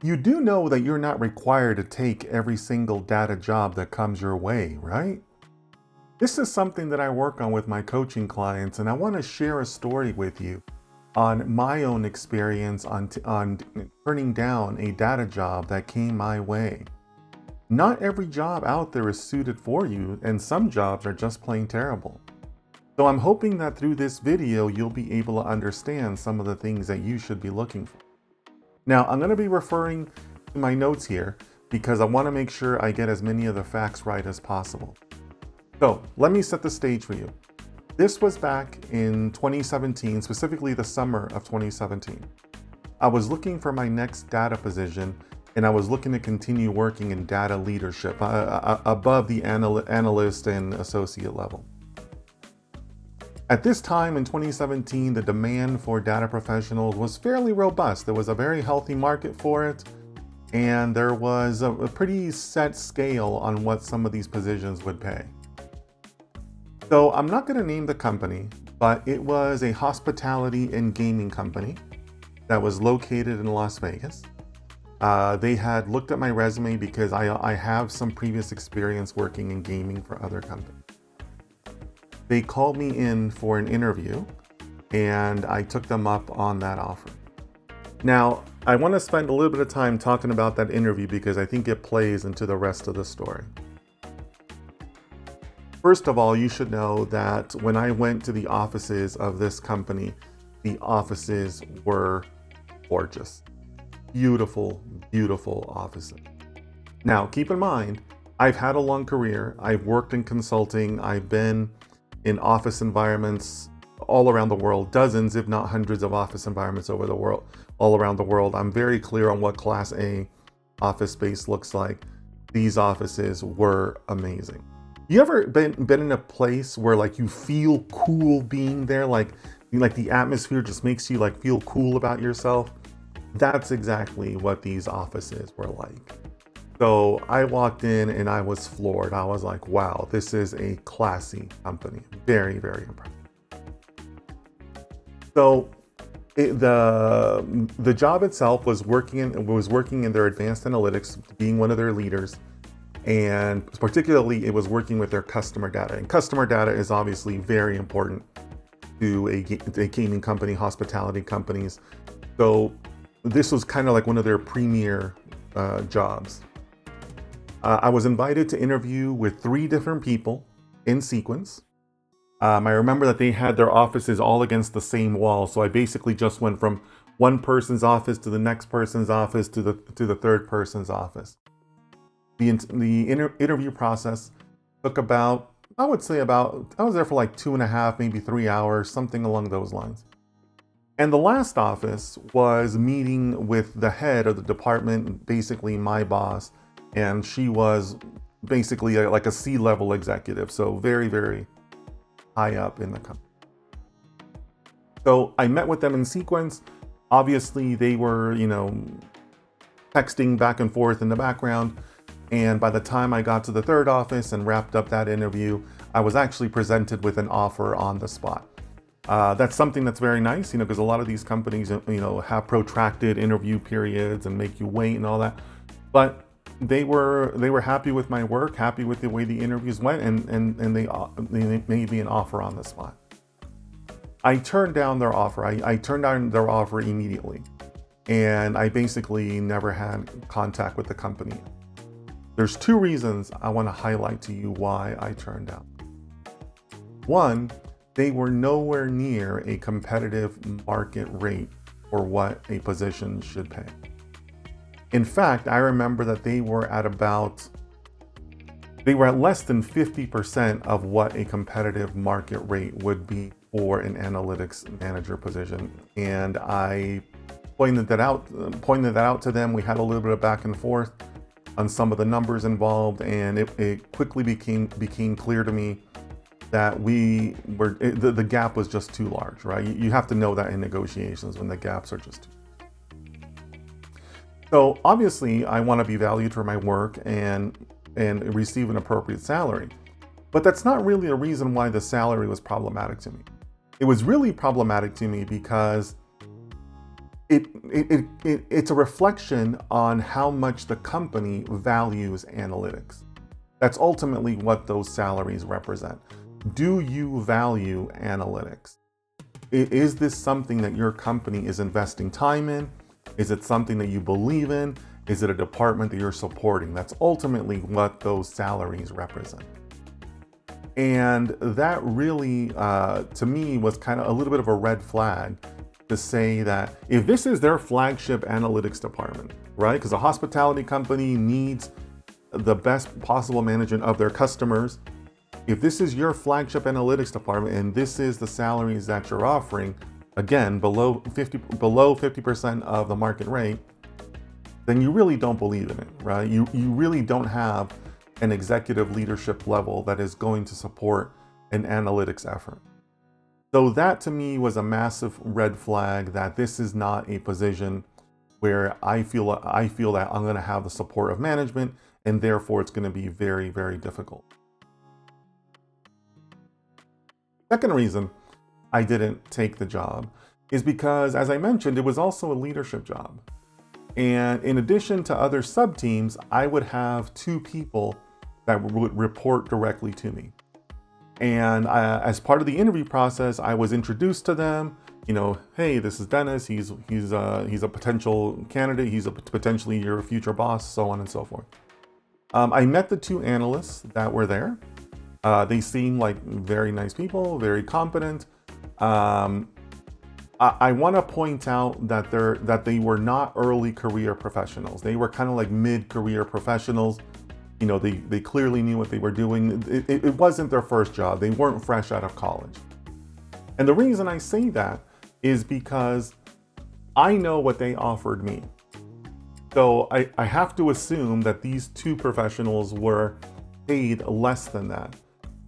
You do know that you're not required to take every single data job that comes your way, right? This is something that I work on with my coaching clients, and I want to share a story with you on my own experience on turning down a data job that came my way. Not every job out there is suited for you, and some jobs are just plain terrible. So I'm hoping that through this video, you'll be able to understand some of the things that you should be looking for. Now, I'm going to be referring to my notes here because I want to make sure I get as many of the facts right as possible. So let me set the stage for you. This was back in 2017, specifically the summer of 2017. I was looking for my next data position, and I was looking to continue working in data leadership above the analyst and associate level. At this time in 2017, the demand for data professionals was fairly robust. There was a very healthy market for it, and there was a pretty set scale on what some of these positions would pay. So I'm not going to name the company, but it was a hospitality and gaming company that was located in Las Vegas. They had looked at my resume because I have some previous experience working in gaming for other companies. They called me in for an interview, and I took them up on that offer. Now, I want to spend a little bit of time talking about that interview because I think it plays into the rest of the story. First of all, you should know that when I went to the offices of this company, the offices were gorgeous. Beautiful, beautiful offices. Now, keep in mind, I've had a long career. I've worked in consulting. I've been in office environments all around the world, dozens, if not hundreds of office environments over the world, all around the world. I'm very clear on what Class A office space looks like. These offices were amazing. You ever been in a place where like you feel cool being there? Like the atmosphere just makes you like feel cool about yourself? That's exactly what these offices were like. So I walked in and I was floored. I was like, wow, this is a classy company. Very, very impressive. So the job itself was working in their advanced analytics, being one of their leaders. And particularly it was working with their customer data. And customer data is obviously very important to a gaming company, hospitality companies. So this was kind of like one of their premier jobs. I was invited to interview with 3 different people in sequence. I remember that they had their offices all against the same wall. So I basically just went from one person's office to the next person's office to the third person's office. The interview process took about, I was there for like 2.5, maybe 3 hours, something along those lines. And the last office was meeting with the head of the department, basically my boss, and she was basically like a C-level executive, so very, very high up in the company. So I met with them in sequence. Obviously, they were, texting back and forth in the background. And by the time I got to the third office and wrapped up that interview, I was actually presented with an offer on the spot. That's something that's very nice, because a lot of these companies, have protracted interview periods and make you wait and all that. But they were happy with my work, happy with the way the interviews went, and they made me an offer on the spot. I turned down their offer. I turned down their offer immediately, and I basically never had contact with the company. There's 2 reasons I want to highlight to you why I turned down. One, they were nowhere near a competitive market rate for what a position should pay. In fact, I remember that they were at less than 50% of what a competitive market rate would be for an analytics manager position. And I pointed that out to them. We had a little bit of back and forth on some of the numbers involved, and it quickly became clear to me that the gap was just too large, right? You have to know that in negotiations when the gaps are just too. So obviously I want to be valued for my work and receive an appropriate salary. But that's not really a reason why the salary was problematic to me. It was really problematic to me because it's a reflection on how much the company values analytics. That's ultimately what those salaries represent. Do you value analytics? Is this something that your company is investing time in? Is it something that you believe in? Is it a department that you're supporting? That's ultimately what those salaries represent. And that really, to me, was kind of a little bit of a red flag to say that if this is their flagship analytics department, right? Because a hospitality company needs the best possible management of their customers. If this is your flagship analytics department and this is the salaries that you're offering, again, below 50% of the market rate, then you really don't believe in it, right? You really don't have an executive leadership level that is going to support an analytics effort. So that to me was a massive red flag that this is not a position where I feel that I'm going to have the support of management, and therefore it's going to be very, very difficult. Second reason I didn't take the job is because, as I mentioned, it was also a leadership job. And in addition to other sub-teams, I would have 2 people that would report directly to me. And as part of the interview process, I was introduced to them. You know, hey, this is Dennis. He's a potential candidate. He's potentially your future boss, so on and so forth. I met the 2 analysts that were there. They seemed like very nice people, very competent. I want to point out that they were not early career professionals. They were kind of like mid-career professionals. You know, they clearly knew what they were doing. It wasn't their first job. They weren't fresh out of college. And the reason I say that is because I know what they offered me. So I have to assume that these 2 professionals were paid less than that.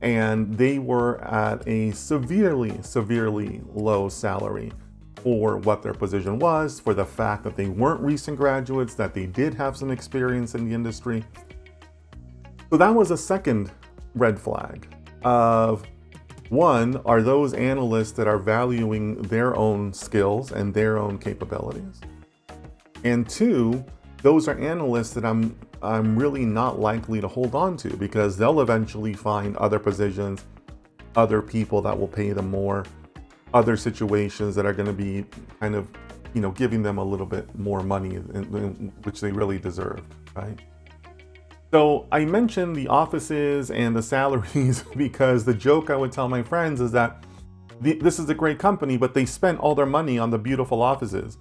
And they were at a severely, severely low salary for what their position was, for the fact that they weren't recent graduates, that they did have some experience in the industry. So that was a second red flag of, one, are those analysts that are valuing their own skills and their own capabilities? And 2, those are analysts that I'm really not likely to hold on to, because they'll eventually find other positions, other people that will pay them more, other situations that are going to be kind of, you know, giving them a little bit more money, which they really deserve, right? So I mentioned the offices and the salaries because the joke I would tell my friends is that this is a great company, but they spent all their money on the beautiful offices.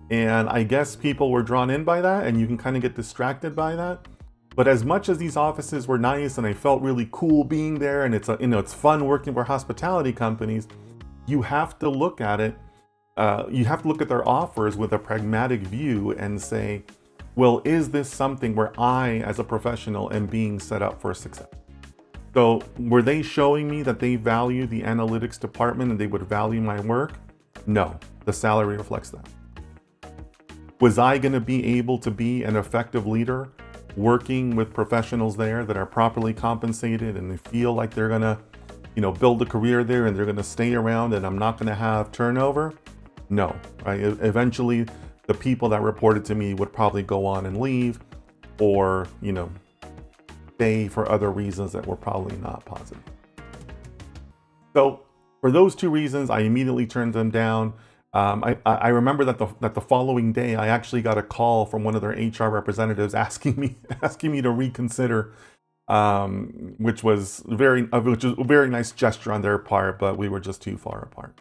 And I guess people were drawn in by that, and you can kind of get distracted by that. But as much as these offices were nice and I felt really cool being there, and it's fun working for hospitality companies, you have to look at it. You have to look at their offers with a pragmatic view and say, well, is this something where I, as a professional, am being set up for success? So were they showing me that they value the analytics department and they would value my work? No, the salary reflects that. Was I going to be able to be an effective leader working with professionals there that are properly compensated and they feel like they're going to, you know, build a career there and they're going to stay around and I'm not going to have turnover? No, right? Eventually, the people that reported to me would probably go on and leave, or, you know, stay for other reasons that were probably not positive. So for those 2 reasons, I immediately turned them down. I remember that the following day, I actually got a call from one of their HR representatives asking me to reconsider, which was a very nice gesture on their part, but we were just too far apart.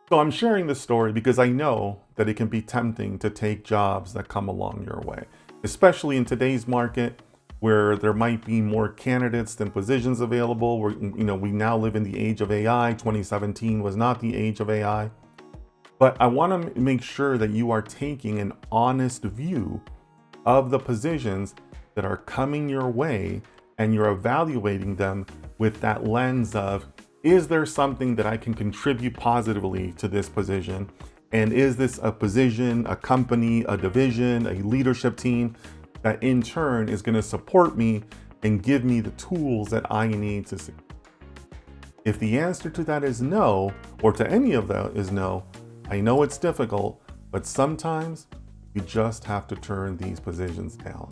So I'm sharing this story because I know that it can be tempting to take jobs that come along your way, especially in today's market where there might be more candidates than positions available. We now live in the age of AI. 2017 was not the age of AI. But I want to make sure that you are taking an honest view of the positions that are coming your way, and you're evaluating them with that lens of, is there something that I can contribute positively to this position? And is this a position, a company, a division, a leadership team that in turn is going to support me and give me the tools that I need to succeed? If the answer to that is no, or to any of that is no, I know it's difficult, But sometimes you just have to turn these positions down.